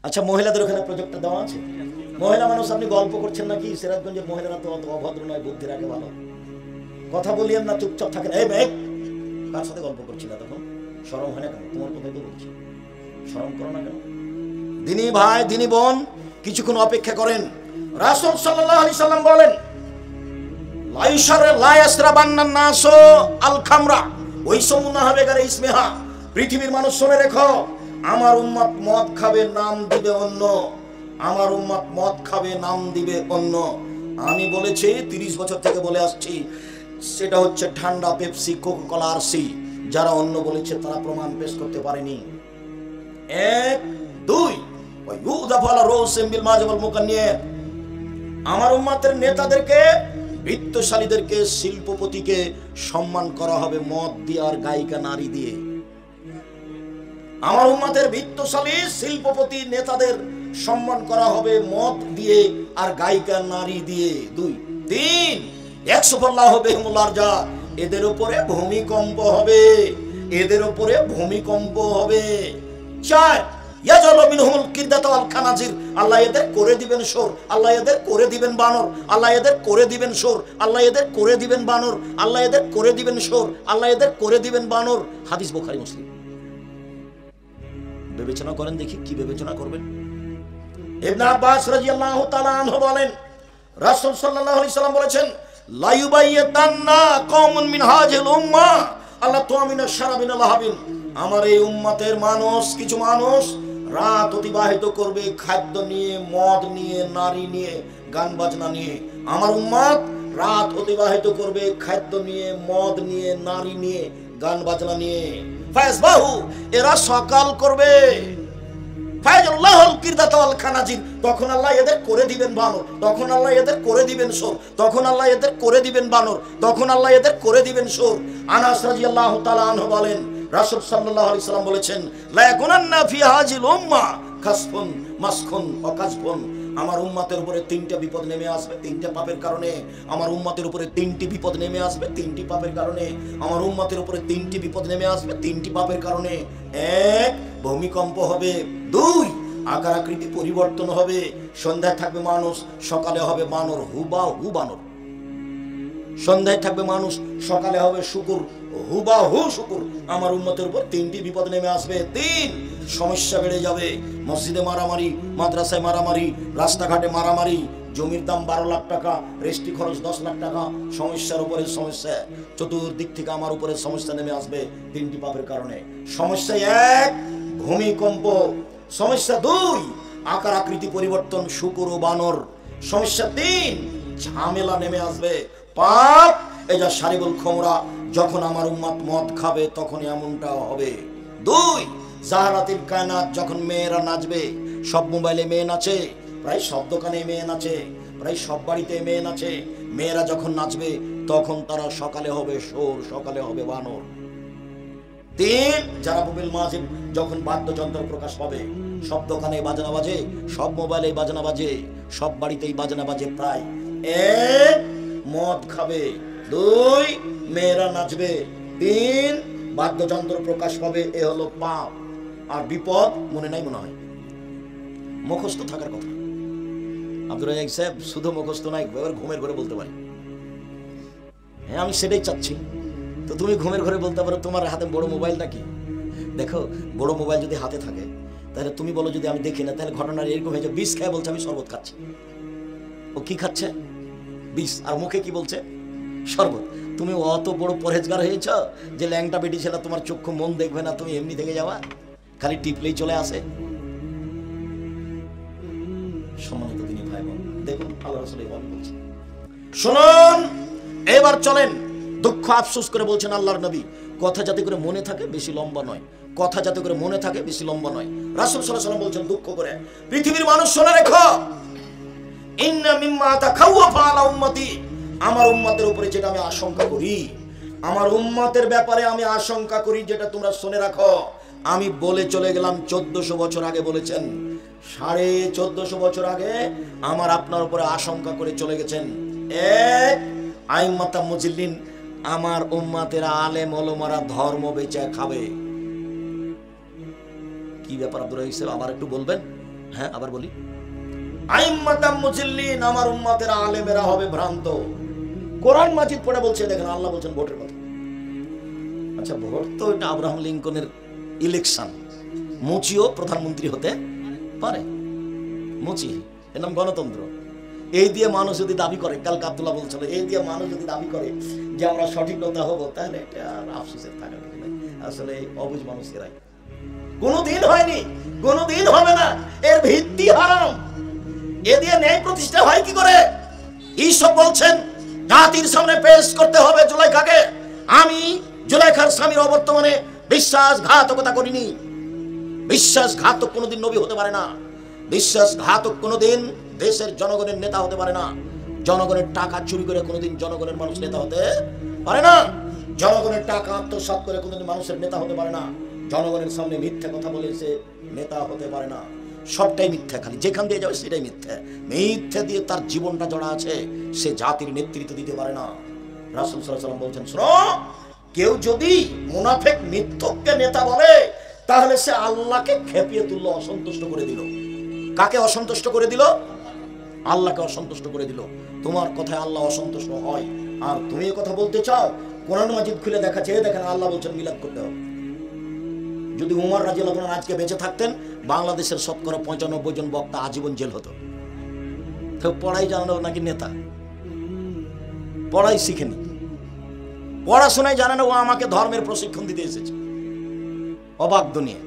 আচ্ছা, মহিলাদের ওখানে প্রজেক্টটা দেওয়া আছে? মহিলা মানুষ, আপনি গল্প করছেন নাকি? সিরাজগঞ্জের মহিলারা তো অত অভদ্র নয়, বুদ্ধি রাখে ভালো। কথা বলিয়েন না, চুপচাপ থাকেন। এই ভাই, কার সাথে গল্প করছি না তখন? শরম হয় না কেন? তোমার কথাই তো বলছি, শরম করো না কেন? দিনী ভাই, দিনী বোন, কিছুক্ষণ অপেক্ষা করেন। রাসূল সাল্লাল্লাহু আলাইহি সাল্লাম বলেন, পৃথিবীর মানুষ শুনে রেখো, আমার উম্মত মদ খাবে, নাম দিবে অন্য। আমার উম্মত মদ খাবে, নাম দিবে অন্য। আমি বলেছি, 30 বছর থেকে বলে আসছি, সেটা হচ্ছে ঠান্ডা পেপসি, কোকা-কোলা, আরসি। যারা অন্য বলেছে তারা প্রমাণ পেশ করতে পারেনি। 1 2 আমার উম্মতের নেতাদেরকে, বৃত্তশালীদেরকে, শিল্পপতিকে সম্মান করা হবে মদ দিয়ে আর গায়িকা নারী দিয়ে। আমার উম্মতের বৃত্তশালী, শিল্পপতি, নেতাদের সম্মান করা হবে মদ দিয়ে আর গায়িকা নারী দিয়ে। 2 3 এদের উপরে ভূমিকম্প হবে, এদের উপরে ভূমিকম্প হবে। 4 আল্লাহ এদের করে দিবেন সোর, আল্লাহ এদের করে দিবেন বানর, আল্লাহ এদের করে দিবেন সোর, আল্লাহ এদের করে দিবেন বানর, আল্লাহ এদের করে দিবেন সোর, আল্লাহ এদের করে দিবেন বানর। হাদিস বুখারী মুসলিম। বিবেচনা করেন দেখি, কি বিবেচনা করবেন? ইবনে আব্বাস রাদিয়াল্লাহু তাআলা আনহু বলেন, রাসূল সাল্লাল্লাহু আলাইহি সাল্লাম বলেছেন, লা ইউবাইয়াতান্না কওমুন মিন হাযিল উম্মাহ আল্লাহ তুমিনা শারাবিনা লাহাবিন। আমার এই উম্মতের মানুষ, কিছু মানুষ রাত অতিবাহিত করবে খাদ্য নিয়ে, মদ নিয়ে, নারী নিয়ে, গান বাজনা নিয়ে। আমার উম্মত রাত অতিবাহিত করবে খাদ্য নিয়ে, মদ নিয়ে, নারী নিয়ে, গান বাজনা নিয়ে। ফায়াসবাহু, এরা সকাল করবে। ফায়াজুল্লাহুল কিরদাত ওয়াল খানাজির, তখন আল্লাহ এদের করে দিবেন বানর, তখন আল্লাহ এদের করে দিবেন সোর, তখন আল্লাহ এদের করে দিবেন বানর, তখন আল্লাহ এদের করে দিবেন সোর। আনাস রাদিয়াল্লাহু তাআলা আনহু বলেন, রাসূল সাল্লাল্লাহু আলাইহি সাল্লাম বলেছেন, লা ইয়াকুনান্না ফি হাযিল উম্মাহ খাসফুন মাসখুন ওয়া কাসফুন। আমার উম্মতের উপরে 3টা বিপদ নেমে আসবে, 3টা পাপের কারণে। আমার উম্মতের উপরে 3টি বিপদ নেমে আসবে, 3টি পাপের কারণে। আমার উম্মতের উপরে 3টি বিপদ নেমে আসবে, 3টি পাপের কারণে। 1 ভূমিকম্প হবে, 2 আকার আকৃতি পরিবর্তন হবে। সন্ধ্যায় থাকবে মানুষ, সকালে হবে বানর, হুবাহু বানর। সন্ধ্যায় থাকবে মানুষ, সকালে হবে শুকুর, হুবাহু শুকুর। আমার উম্মতের উপর 3টি বিপদ নেমে আসবে। 3 সমস্যা বেড়ে যাবে। মসজিদে মারামারি, মাদ্রাসায় মারামারি, রাস্তাঘাটে মারামারি, জমির দাম 12 লাখ টাকা, রেস্টি খরচ 10 লাখ টাকা, সমস্যার উপরে সমস্যা। চতুর্দিক থেকে আমার উপরে সমস্যা নেমে আসবে 3টি পাপের কারণে। সমস্যা 1 ভূমিকম্প, সমস্যা 2 আকার আকৃতি পরিবর্তন, শুকুর ও বানর। সমস্যা 3 ঝামেলা নেমে আসবে, পাপ। এই যা শারিবুল খুমরা, যখন আমার উম্মত মদ খাবে তখন এমনটা হবে। 2 জাহারাতিল কায়নাত, যখন মেয়েরা নাচবে। সব মোবাইলে মেয়ে নাচে, প্রায় সব দোকানে মেয়ে নাচে, প্রায় সব বাড়িতে মেয়ে নাচে। মেয়েরা যখন নাচবে তখন তারা সকালে হবে সোর, সকালে হবে বানর। 3 জারাবুল মাজিদ, যখন বাদ্যযন্ত্র প্রকাশ পাবে। সব দোকানে বাজনা বাজে, সব মোবাইলে বাজনা বাজে, সব বাড়িতেই বাজনা বাজে প্রায়। 1 মদ খাবে, 2 মেয়েরা নাচবে, 3 বাদ্যযন্ত্র প্রকাশ পাবে। এ হলো পাপ। আর বিপদ মনে নাই মনে হয়? মুখস্থ থাকার কথা। আব্দুর রাজ্জাক সাহেব শুধু মুখস্থ নাই, এবার ঘুমের ঘরে বলতে পারি। হ্যাঁ, আমি সেটাই চাচ্ছি। তো তুমি ঘুমের ঘরে বলতে পারো, তোমার হাতে বড় মোবাইল নাকি? দেখো, বড় মোবাইল যদি হাতে থাকে তাহলে তুমি বলো যদি আমি দেখি না, তাহলে ঘটনা এরকম হয়ে যায়। 20 খায় বলছে আমি শরবত খাচ্ছি। ও কি খাচ্ছে? 20। আর মুখে কি বলছে? শরবত। তুমি অত বড় পরহেজগার হয়েছ যে ল্যাংটা বেটি ছেলে তোমার চক্ষু মন দেখবে না, তুমি এমনি থেকে যাওয়া, খালি টিপলেই চলে আসে। সম্মানিত দিনী ভাই বোন, দেখুন আল্লাহ রাসূল বলছেন, শুনুন এবার চলেন। দুঃখ আফসোস করে বলছেন আল্লাহর নবী, কথা যাতে করে মনে থাকে, বেশি লম্বা নয়। কথা যাতে করে মনে থাকে, বেশি লম্বা নয়। রাসূল সাল্লাল্লাহু আলাইহি ওয়াসাল্লাম বলছেন, দুঃখ করে, পৃথিবীর মানুষ শুনে রেখো, ইন্না মিম্মা তাখাওয়াফা আলা উম্মতি, আমার উম্মতের উপরে যেটা আমি আশঙ্কা করি, আমার উম্মতের ব্যাপারে আমি আশঙ্কা করি, যেটা তোমরা শুনে রাখো। আমি বলে চলে গেলাম 1400 বছর আগে বলেছেন, 1450 বছর আগে আমার আপনার উপরে আশঙ্কা করে চলে গেছেন। 1 আইম্মাতা মুজিল্লিন, আমার উম্মতের আলেম ওলামারা ধর্ম বেচে খাবে। কি ব্যাপার আব্দুর রাহিম সাহেব, আবার একটু বলবেন? হ্যাঁ আবার বলি, আইম্মাতাম মুজিল্লিন, আমার উম্মতের আলেমেরা হবে ভ্রান্ত। কোরআন মাজিদ পড়ে বলছে, দেখেন আল্লাহ বলছেন ভোটের কথা। আচ্ছা ভোট তো এটা আব্রাহাম লিঙ্কনের ইলেকশন, মুচিও প্রধানমন্ত্রী হতে পারে, মুচি এর নাম গণতন্ত্র। এই দিয়ে মানুষ যদি দাবি করে, কালকে আব্দুল্লাহ বলছিল, এই দিয়ে মানুষ যদি দাবি করে যে আমরা সঠিক নেতা হবো, তাহলে এটা আর আফসোসের থাকা না। আসলে অবুঝ মানুষ এরাই, কোনোদিন হয়নি, কোনোদিন হবে না, এর ভিত্তি হারাম। এ দিয়ে ন্যায় প্রতিষ্ঠা হয় কি করে? ঈশব বলছেন জাতির সামনে পেশ করতে হবে জুলাইখাকে। আমি জুলাইখার স্বামীর অবর্তমানে বিশ্বাসঘাতকতা করিনি। বিশ্বাসঘাতক কোনোদিন নবী হতে পারে না। বিশ্বাসঘাতক কোনোদিন দেশের জনগণের নেতা হতে পারে না। জনগণের টাকা চুরি করে কোনোদিন জনগণের মানুষ নেতা হতে পারে না। জনগণের টাকা আত্মসাৎ করে কোনোদিন মানুষের নেতা হতে পারে না। জনগণের সামনে মিথ্যা কথা বলে সে নেতা হতে পারে না। সবটাই মিথ্যা, খালি যেখান দিয়ে যাবে সেটাই মিথ্যা। মিথ্যা দিয়ে তার জীবনটা জড়া আছে, সে জাতির নেতৃত্ব দিতে পারে না। রাসূল সাল্লাল্লাহু আলাইহি ওয়াসাল্লাম বলছেন, শোনো, কেউ যদি মুনাফিক মিথ্যককে নেতা বলে, তাহলে সে আল্লাহকে খেপিয়ে তুললো, অসন্তুষ্ট করে দিল। কাকে অসন্তুষ্ট করে দিল? আল্লাহকে অসন্তুষ্ট করে দিল। তোমার কথায় আল্লাহ অসন্তুষ্ট হয়, আর তুমি এই কথা বলতে চাও? কোরআন মাজিদ খুলে দেখা, চেয়ে দেখেন আল্লাহ বলছেন মিলাদ করতে হবে। যদি উমর রাদিয়াল্লাহু আনহু আজকে বেঁচে থাকতেন, বাংলাদেশের শতকরা 95 জন বক্তা আজীবন জেল হতো। তো পড়াই জানানো নাকি নেতা? পড়াই শিখেনি, পড়াশোনায় জানে না, ও আমাকে ধর্মের প্রশিক্ষণ দিতে এসেছে। অবাক দুনিয়া,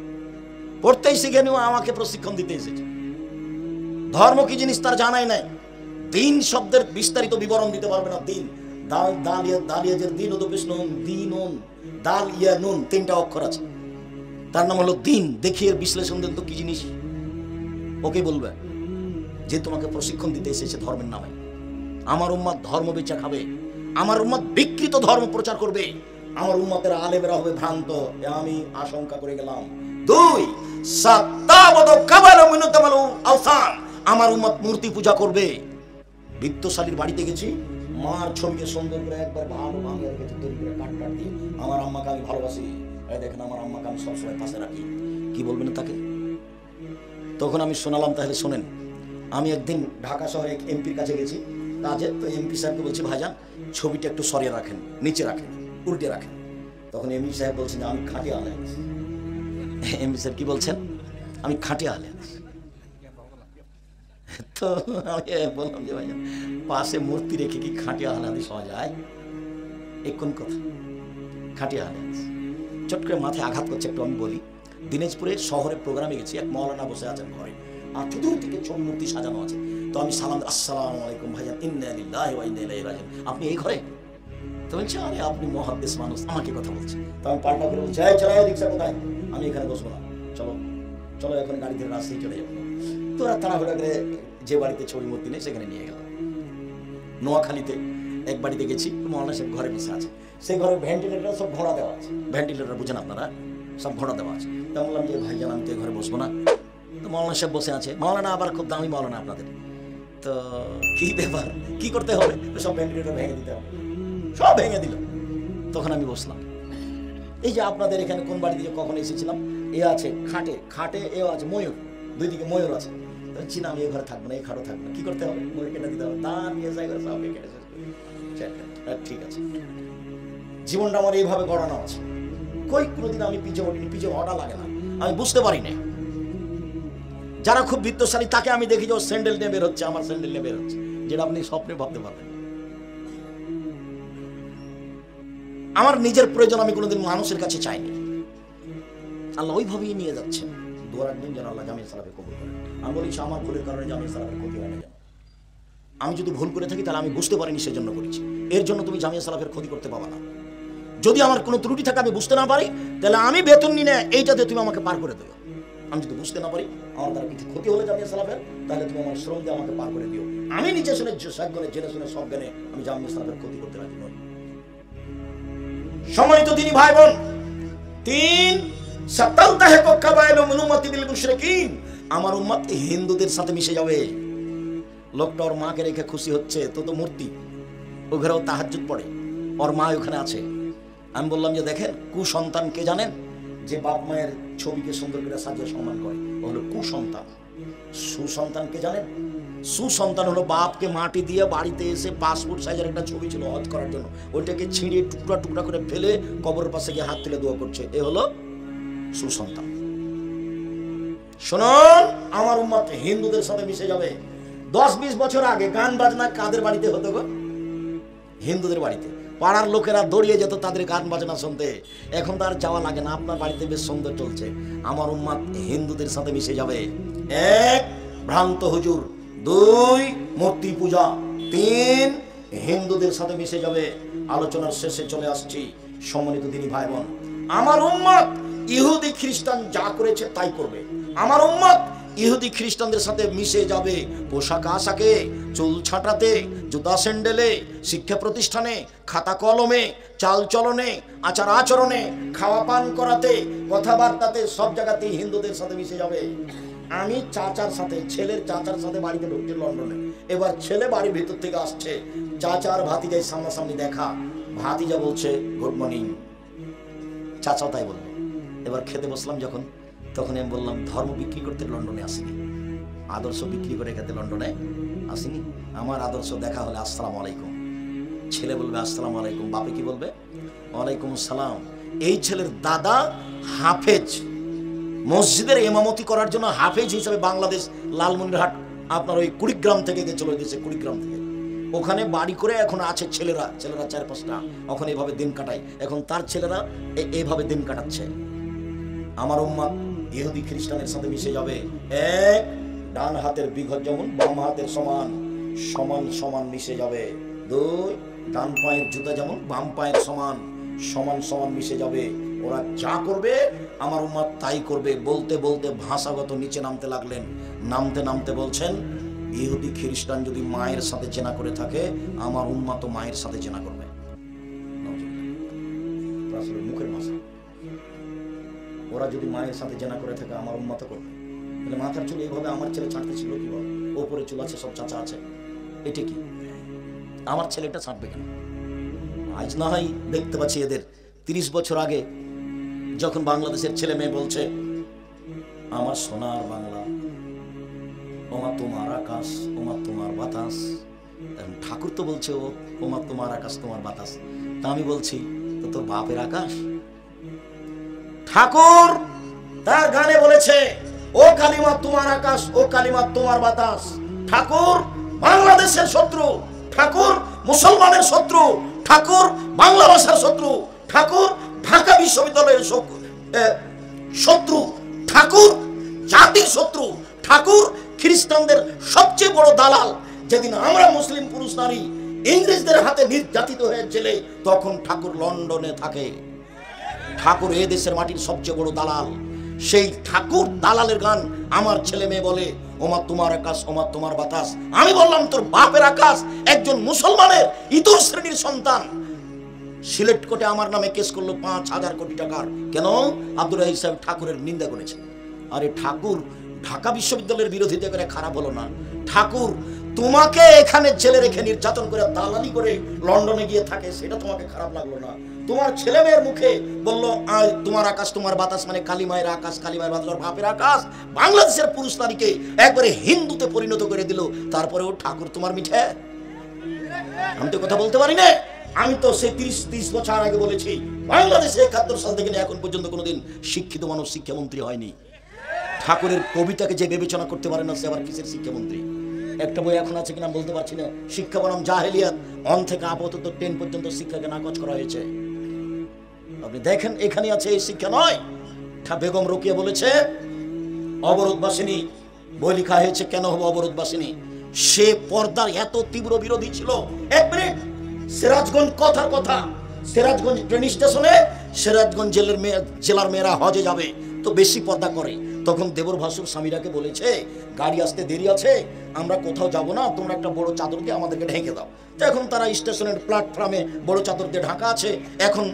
পড়তেই শিখেনি, ও আমাকে প্রশিক্ষণ দিতে এসেছে। ধর্ম কি জিনিস তার জানাই নাই। দিন শব্দের বিস্তারিত বিবরণ দিতে পারবে না। দিন, দাল দালিয়াজের দিন ও দিনুন, দাল ইয়া নুন, 3টা অক্ষর আছে, তার নাম হলো দিন। দেখিয়ে বিশ্লেষণ দেন তো কি জিনিস, ওকে বলবে যে তোমাকে প্রশিক্ষণ দিতে এসেছে ধর্মের নামে। আমার উম্মত ধর্ম বেচা খাবে, আমার উম্মত বিকৃত ধর্ম প্রচার করবে, আমার উম্মতের আলেমেরা হবে ভ্রান্ত, আমি আশঙ্কা করে গেলাম। 2, আমার উম্মত মূর্তি পূজা করবে। বিত্তশালীর বাড়িতে গেছি, মার ছবিকে সুন্দর করে একবার ভালো ভাঙিয়ে রেখেছে, তৈরি করে কাট দিয়ে, আমার আম্মাকে আমি ভালোবাসি, এই দেখেন আমার আম্মাকে আমি সবসময় পাশে রাখি। কি বলবেন তাকে? তখন আমি শোনালাম, তাহলে শোনেন। আমি একদিন ঢাকা শহরে এমপির কাছে গেছি কাজে, তো এমপি সাহেবকে বলছি, ভাইজান ছবিটা একটু সরিয়ে রাখেন, নিচে রাখেন, উল্টে রাখেন। তখন এমপি সাহেব বলছেন যে আমি খাঁটি আলে আছি। এমপি সাহেব কি বলছেন? আমি খাঁটি আলে আছি। তো আমি বললাম যে ভাইজান পাশে মূর্তি রেখে কি খাঁটি আলে আদি পাওয়া যায়? এই কোন কথা? খাঁটি আলে আছি। চট করে মাথায় আঘাত করছে। একটু আমি বলি, দিনাজপুরের শহরে প্রোগ্রামে গেছি, এক মৌলানা বসে আছেন ঘরে, আর চতুর্দিকে ছবি মূর্তি সাজানো আছে। তো আমি সালাম, আসসালামু আলাইকুম ভাইজান, ইন্না লিল্লাহি ওয়া ইন্না ইলাইহি রাজিউন, আপনি এই ঘরে? তো বলছে, আরে আপনি মুহাদ্দিস মানুষ, আমাকে কথা বলছে। তো আমি পাল্টা করে বলছি, এই চলো রিকশা কোথায়, আমি এখানে বসবো না, চলো চলো এখন গাড়ি ধরে রাস্তায় চলে যাবো। তো ওরা তাড়াহুড়া করে যে বাড়িতে ছবি মূর্তি নেই সেখানে নিয়ে গেল। নোয়াখালীতে এক বাড়িতে গেছি, মৌলানা সাহেব ঘরে বসে আছে, সেই ঘরে ভেন্টিলেটার সব ঘোড়া দেওয়া আছে। ভেন্টিলেটার বুঝেন আপনারা, সব ঘোড়া দেওয়া আছে। তা বললাম যে ভাইজান আমি তো ঘরে বসবো না। তো মৌলানা সাহেব বসে আছে, মৌলানা আবার খুব দামি মৌলানা আপনাদের, তো কি ব্যাপার, কি করতে হবে? সব ভেন্টিলেটার ভেঙে দিতে হবে। সব ভেঙে দিল। তখন আমি বসলাম, এই যে আপনাদের এখানে কোন বাড়ি থেকে কখন এসেছিলাম, এ আছে খাটে, খাটে এও আছে ময়ূর, দুই দিকে ময়ূর আছে। চিনা আমি এ ঘরে থাকবো না, এই খাটও থাকবো না, কি করতে হবে? ময়ূর কেটে দিতে হবে, তার নিয়ে যাই করে সব কেটে শেষ করি। ঠিক আছে, জীবনটা আমার এইভাবে গড়ানো আছে। কই কোনোদিন আমি পিছিয়ে পড়িনি, পিছিয়ে হওয়াটা লাগে না, আমি বুঝতে পারি না। যারা খুব বিত্তশালী তাকে আমি দেখি যে ও স্যান্ডেল নিয়ে বের হচ্ছে, আমার স্যান্ডেল নিয়ে বের হচ্ছে, যেটা আপনি স্বপ্নে ভাবতে পারবেন। আমার নিজের প্রয়োজন আমি কোনোদিন মানুষের কাছে চাইনি, আল্লাহ ওইভাবেই নিয়ে যাচ্ছে। দোয়ার একদিন যেন আল্লাহ জামিয়া সালাফে কবুল করেন। আমি বলেছি আমার ভুলের কারণে জামিয়া সালাফের ক্ষতি হয় না। যেন আমি যদি ভুল করে থাকি তাহলে আমি বুঝতে পারিনি, সেজন্য করেছি। এর জন্য তুমি জামিয়া সালাফের ক্ষতি করতে পারবা না। যদি আমার কোনো ত্রুটি থাকে আমি বুঝতে না পারি, তাহলে আমি বেতন নিয়ে এইটাতে তুমি আমাকে পার করে দেবো। আমি যদি বুঝতে না পারি আমার দ্বারা কিছু ক্ষতি হলে জামিয়া সালাফের, তাহলে তুমি আমার শ্রম দিয়ে আমাকে পার করে দিও। আমি নিজে শুনে সজ্ঞানে জেনে শুনে সব জ্ঞানে আমি জামিয়া সালাফের ক্ষতি করতে রাজি নই। সম্মানিত দিনী ভাই বোন, 3 আমার উম্মত হিন্দুদের সাথে মিশে যাবে। লোকটা ওর মাকে রেখে খুশি হচ্ছে, তো মূর্তি, ও ঘরেও তাহাজ্জুদ পড়ে, ওর মা ওখানে আছে। আমি বললাম যে দেখেন, কুসন্তান কে জানেন? যে বাপ মায়ের ছবিকে সুন্দর করে সাজিয়ে সম্মান করে, ও হলো কুসন্তান। সুসন্তানকে জানেন? সুসন্তান হলো বাপকে মাটি দিয়ে বাড়িতে এসে পাসপোর্ট সাইজের একটা ছবি ছিল হজ করার জন্য, ওইটাকে ছিঁড়িয়ে টুকরা টুকরা করে ফেলে কবরের পাশে গিয়ে হাত তুলে দোয়া করছে, এ হলো সুসন্তান। শুনুন, আমার উম্মত হিন্দুদের সাথে মিশে যাবে। 10-20 বছর আগে গান বাজনা কাদের বাড়িতে হতো গো? হিন্দুদের বাড়িতে। পাড়ার লোকেরা দৌড়িয়ে যেত তাদের গান বাজনা শুনতে। এখন তো আর যাওয়া লাগে না, আপনার বাড়িতে বেশ সুন্দর চলছে। আমার উম্মত হিন্দুদের সাথে মিশে যাবে। 1 ভ্রান্ত হুজুর, 2 মূর্তি পূজা, 3 হিন্দুদের সাথে মিশে যাবে। আলোচনার শেষে চলে আসছি। সম্মানিত দিনী ভাই বোন, আমার উম্মত ইহুদি খ্রিস্টান যা করেছে তাই করবে। আমার উম্মত ইহুদি খ্রিস্টানদের সাথে মিশে যাবে। পোশাক আশাকে, চুল ছাঁটাতে, জুতা স্যান্ডেলে, শিক্ষা প্রতিষ্ঠানে, খাতা কলমে, চাল চলনে, আচার আচরণে, খাওয়া পান করাতে, কথাবার্তাতে, সব জায়গাতেই হিন্দুদের সাথে মিশে যাবে। আমি চাচার সাথে, ছেলের চাচার সাথে বাড়িতে ঢুকছি লন্ডনে। এবার ছেলে বাড়ির ভিতর থেকে আসছে, চাচার ভাতিজাই সামনাসামনি দেখা। ভাতিজা বলছে গুড মর্নিং, চাচাও তাই বললো। এবার খেতে বসলাম যখন, তখন আমি বললাম ধর্ম বিক্রি করতে লন্ডনে আসিনি, আদর্শ বিক্রি করে খেতে লন্ডনে আসিনি। আমার আদর্শ দেখা হলে আসসালামু আলাইকুম। ছেলে বলবে আসসালামু আলাইকুম, বাপে কি বলবে? ওয়ালাইকুম আসসালাম। এই ছেলের দাদা হাফেজ, মসজিদের ইমামতি করার জন্য হাফেজ হিসেবে বাংলাদেশ লালমনিরহাট আপনার ওই কুড়িগ্রাম থেকে গেছিল, দিয়েছে কুড়িগ্রাম থেকে। ওখানে বাড়ি করে এখন আছে ছেলেরা 4-5টা, ওখানে এভাবে দিন কাটায়। এখন তার ছেলেরা এইভাবে দিন কাটাচ্ছে। আমার উম্মাত ইহুদি খ্রিস্টানের সাথে মিশে যাবে। 1 ডান হাতের বিঘত যেমন বাম হাতের সমান, সমান সমান মিশে যাবে। 2 ডান পায়ের জুতা যেমন বাম পায়ের সমান, সমান সমান মিশে যাবে। ওরা যা করবে আমার উম্মাত তাই করবে। বলতে বলতে ভাষাগত নিচে নামতে লাগলেন। নামতে নামতে বলছেন ইহুদি খ্রিস্টান যদি মায়ের সাথে জেনা করে থাকে, আমার উম্মাত মায়ের সাথে জেনা করবে। মুখের ভাষা। ওরা যদি মায়ের সাথে জেনা করে থাকে আমার উম্মাত করবে। তাহলে মাথার চুল এইভাবে আমার ছেলে ছাঁটতে ছিল কি বল? ওপরে চুল আছে, সব চাচা আছে, এটা কি? আমার ছেলেটা ছাঁটবে কেন? আজ না হয় দেখতে পাচ্ছি এদের 30 বছর আগে যখন বাংলাদেশের ছেলে মেয়ে বলছে আমার সোনার বাংলা, ওমা তোমার আকাশ, ওমা তোমার বাতাস। ঠাকুর তো বলছে ওমা তোমার আকাশ তোমার বাতাস। তা আমি বলছি তো তোর বাপের আকাশ। ঠাকুর তার গানে বলেছে ও কালিমা তোমার আকাশ, ও কালিমা তোমার বাতাস। ঠাকুর বাংলাদেশের শত্রু, ঠাকুর মুসলমানের শত্রু, ঠাকুর বাংলা ভাষার শত্রু, ঠাকুর ঢাকা বিশ্ববিদ্যালয়ের শত্রু, ঠাকুর জাতির শত্রু, ঠাকুর খ্রিস্টানদের সবচেয়ে বড় দালাল। যেদিন আমরা মুসলিম পুরুষ নারী ইংরেজদের হাতে নির্যাতিত হয়ে জেলে, তখন ঠাকুর লন্ডনে থাকে। ঠাকুর এ দেশের মাটির সবচেয়ে বড় দালাল। সেই ঠাকুর দালালের গান আমার ছেলে মেয়ে বলে ওমা তোমার আকাশ, ওমা তোমার বাতাস। আমি বললাম তোর বাপের আকাশ। একজন মুসলমানের ইতর শ্রেণীর সন্তান সিলেট কোর্টে আমার নামে কেস করলো 5,000 কোটি টাকার। কেন? আব্দুল রাহিক সাহেব ঠাকুরের নিন্দা করেছে। আরে ঠাকুর ঢাকা বিশ্ববিদ্যালয়ের বিরোধিতা করে খারাপ হলো না? ঠাকুর তোমাকে এখানে জেলে রেখে নির্যাতন করে দালালি করে লন্ডনে গিয়ে থাকে, সেটা তোমাকে খারাপ লাগলো না? তোমার ছেলে মেয়ের মুখে বললো তোমার আকাশ তোমার বাতাস, মানে কালিমায়ের আকাশ, কালিমায়ের বাতাস, বাপের আকাশ। বাংলাদেশের পুরুষ নারীকে একবারে হিন্দুতে পরিণত করে দিল। তারপরেও ঠাকুর তোমার মিঠে। আমি তো কথা বলতে পারি না। আমি তো সেই 30 বছর আগে বলেছি বাংলাদেশে 71 সাল থেকে এখন পর্যন্ত কোনোদিন শিক্ষিত মানুষ শিক্ষামন্ত্রী হয়নি। ঠাকুরের কবিতাকে যে বিবেচনা করতে পারে না, সে আবার কিসের শিক্ষামন্ত্রী? একটা বই এখন আছে কিনা বলতে পারছি না, শিক্ষা বনাম জাহেলিয়াত, 1 থেকে আপাতত 10 পর্যন্ত শিক্ষাকে নাকচ করা হয়েছে। আপনি দেখেন এখানে আছে, এই শিক্ষা নয়। বেগম রোকেয়া বলেছে অবরোধবাসিনী, বই লেখা হয়েছে কেন হবে অবরোধবাসিনী। সে পর্দার এত তীব্র বিরোধী ছিল। 1 মিনিট, সিরাজগঞ্জ কথার কথা, সিরাজগঞ্জ ট্রেন স্টেশনে সিরাজগঞ্জ জেলার মেয়েরা হজে যাবে তো বেশি পর্দা করে। তখন দেবর ভাসুর স্বামীরাকে বলেছে গাড়ি আসতে দেরি আছে, আমরা কোথাও যাব না, তোমরা একটা বড় চাদর দিয়ে আমাদেরকে ঢেকে দাও। তো এখন তারা স্টেশনের প্ল্যাটফর্মে বড় চাদর দিয়ে ঢাকা আছে। এখন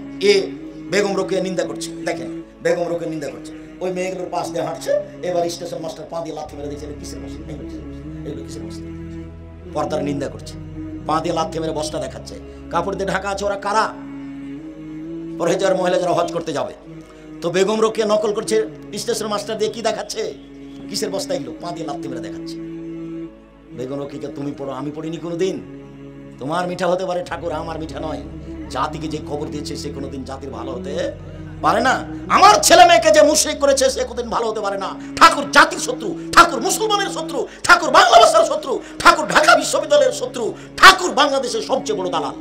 বেগম রোকেয়া নিন্দা করছে। দেখেন বেগম রোকেয়া নিন্দা করছে, ওই মেয়েগুলোর পাশ দিয়ে হাঁটছে। এবার স্টেশন মাস্টার পা দিয়ে লাথি মেরে দিচ্ছে, কিসের বসে, এগুলো কিসের বসে, পর্দার নিন্দা করছে। পা দিয়ে লাথি মেরে বস্তা দেখাচ্ছে, কাপড় দিয়ে ঢাকা আছে। ওরা কারা? পরহেজগার মহিলা যারা হজ করতে যাবে। তো বেগম রোকেয়া নকল করছে, স্টেশন মাস্টার দিয়ে কি দেখাচ্ছে, কিসের বস্তা এগুলো? পা দিয়ে লাথি মেরে দেখাচ্ছে। বেগম রকিকে তুমি পড়ো, আমি পড়িনি কোনোদিন। তোমার মিঠা হতে পারে ঠাকুর, আমার মিঠা নয়। জাতিকে যে খবর দিয়েছে সে কোনোদিন জাতির ভালো হতে পারে না। আমার ছেলে মেয়েকে যে মুশরিক করেছে সে কোনোদিন ভালো হতে পারে না। ঠাকুর জাতির শত্রু, ঠাকুর মুসলমানের শত্রু, ঠাকুর বাংলা ভাষার শত্রু, ঠাকুর ঢাকা বিশ্ববিদ্যালয়ের শত্রু, ঠাকুর বাংলাদেশের সবচেয়ে বড় দালাল।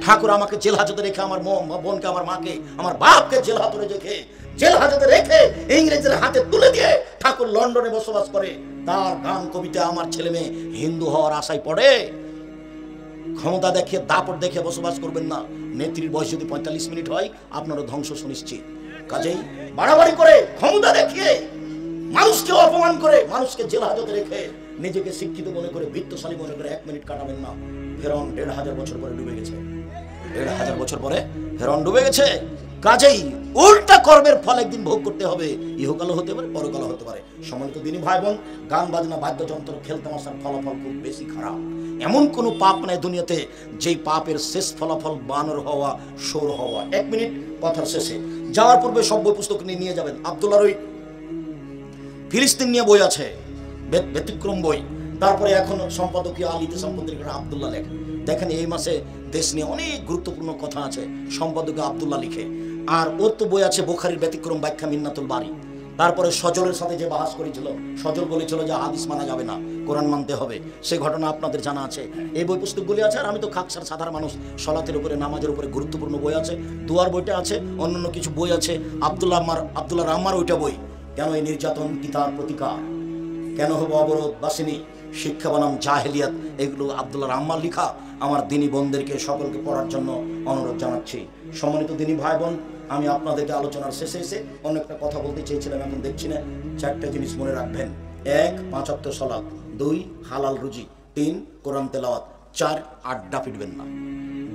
ঠাকুর আমাকে জেল হাজতে রেখে, আমার বোনকে, আমার মাকে, আমার বাপকে জেল হাজতে রেখে ইংরেজের হাতে তুলে দিয়ে ঠাকুর লন্ডনে বসবাস করে। তার গান কবিতা আমার ছেলে মেয়ে হিন্দু হওয়ার আশায় পড়ে। ক্ষমতা দেখে, দাপট দেখে বসবাস করবেন না। নেত্রীর বয়স যদি 45 মিনিট হয়, আপনারও ধ্বংস সুনিশ্চিত। কাজেই বাড়াবাড়ি করে, ক্ষমতা দেখিয়ে, মানুষকে অপমান করে, মানুষকে জেল হাজতে রেখে, নিজেকে শিক্ষিত মনে করে, বৃত্তশালী মনে করে 1 মিনিট কাটাবেন না। ফেরাউন 1500 বছর পরে ডুবে গেছে। 1500 বছর পরে ফেরাউন ডুবে গেছে। কাজেই উল্টা কর্মের ফল একদিন ভোগ করতে হবে। ইহকালও হতে পারে, পরকালও হতে পারে। সম্মানিত দিনী ভাই বোন, গান বাজনা, বাদ্যযন্ত্র, খেলতামাশার ফলাফল খুব বেশি খারাপ। এমন কোন পাপ নাই দুনিয়াতে যেই পাপের শেষ ফলাফল বানর হওয়া, সোর হওয়া। 1 মিনিট কথার শেষে যাওয়ার পূর্বে সব বই পুস্তক নিয়ে যাবেন। আব্দুল্লাহর ওই ফিলিস্তিন নিয়ে বই আছে, ব্যতিক্রম বই। তারপরে এখন সম্পাদকীয় আলিতে সম্পাদকীয় আব্দুল্লাহ লেখে। দেখেন এই মাসে দেশ নিয়ে অনেক গুরুত্বপূর্ণ কথা আছে, সম্পাদকীয় আব্দুল্লাহ লিখে। আর ওর তো বই আছে বুখারীর ব্যতিক্রম ব্যাখ্যা মিন্নাতুল বারী। তারপরে সজলের সাথে যে বাহাস করেছিল, সজল বলেছিল যে হাদিস মানা যাবে না, কোরআন মানতে হবে। সেই ঘটনা আপনাদের জানা আছে। এই বই পুস্তকগুলি আছে। আর আমি তো খাকসার সাধারণ মানুষ, সলাতের উপরে, নামাজের উপরে গুরুত্বপূর্ণ বই আছে। দুয়ার বইটা আছে, অন্যান্য কিছু বই আছে। আব্দুল্লাহ রাম্মার ওইটা বই, কেন এই নির্যাতন কি তার প্রতিকার, কেন হবো অবরোধ বাসিনী, শিক্ষা বানাম জাহেলিয়াত, এগুলো আব্দুল্লাহ রাম্মার লেখা। আমার দিনী বোনদেরকে সকলকে পড়ার জন্য অনুরোধ জানাচ্ছি। সম্মানিত দিনী ভাই বোন, আমি আপনাদেরকে আলোচনার শেষে এসে অন্য একটা কথা বলতে চেয়েছিলাম, এখন দেখছি না। 4টা জিনিস মনে রাখবেন। 1 5 ওয়াক্ত সালাত, 2 হালাল রুজি, 3 কোরআন তেলাওয়াত, 4 আড্ডা পিটবেন না,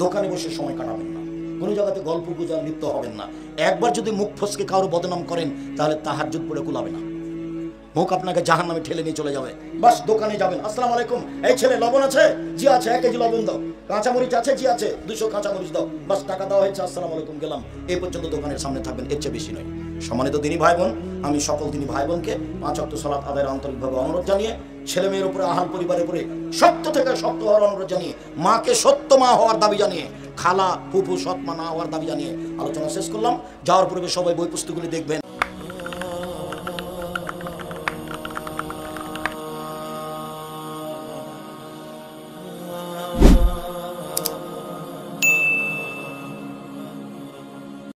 দোকানে বসে সময় কাটাবেন না, কোনো জায়গাতে গল্প গুজব লিপ্ত হবেন না। একবার যদি মুখ ফসকে কারো বদনাম করেন তাহলে তাহাজ্জুদ পড়ে কুলাবে না, মুখ আপনাকে জাহান্নামে ঠেলে নিয়ে চলে যাবে। বাস দোকানে যাবেন, আসসালামু আলাইকুম, এই ছেলে লবণ আছে? জি আছে। 1 কেজি লবণ দাও। কাঁচামরিচ আছে? জি আছে। 200 কাঁচামরিচ দাও। বাস টাকা দেওয়া হয়েছে, আসসালামু আলাইকুম, গেলাম। এই পর্যন্ত দোকানের সামনে থাকবেন, এর চেয়ে বেশি নয়। সম্মানিত দিনী ভাই বোন, আমি সকল দিনী ভাই বোনকে 5 ওয়াক্ত সালাত আদায়ের আন্তরিকভাবে অনুরোধ জানিয়ে, ছেলে মেয়ের উপরে, আহাল পরিবারের উপরে সত্য থেকে সত্য হওয়ার অনুরোধ জানিয়ে, মাকে সত্য মা হওয়ার দাবি জানিয়ে, খালা ফুফু সৎ মা না হওয়ার দাবি জানিয়ে আলোচনা শেষ করলাম। যাওয়ার পূর্বে সবাই বই পুস্তকগুলি দেখবেন।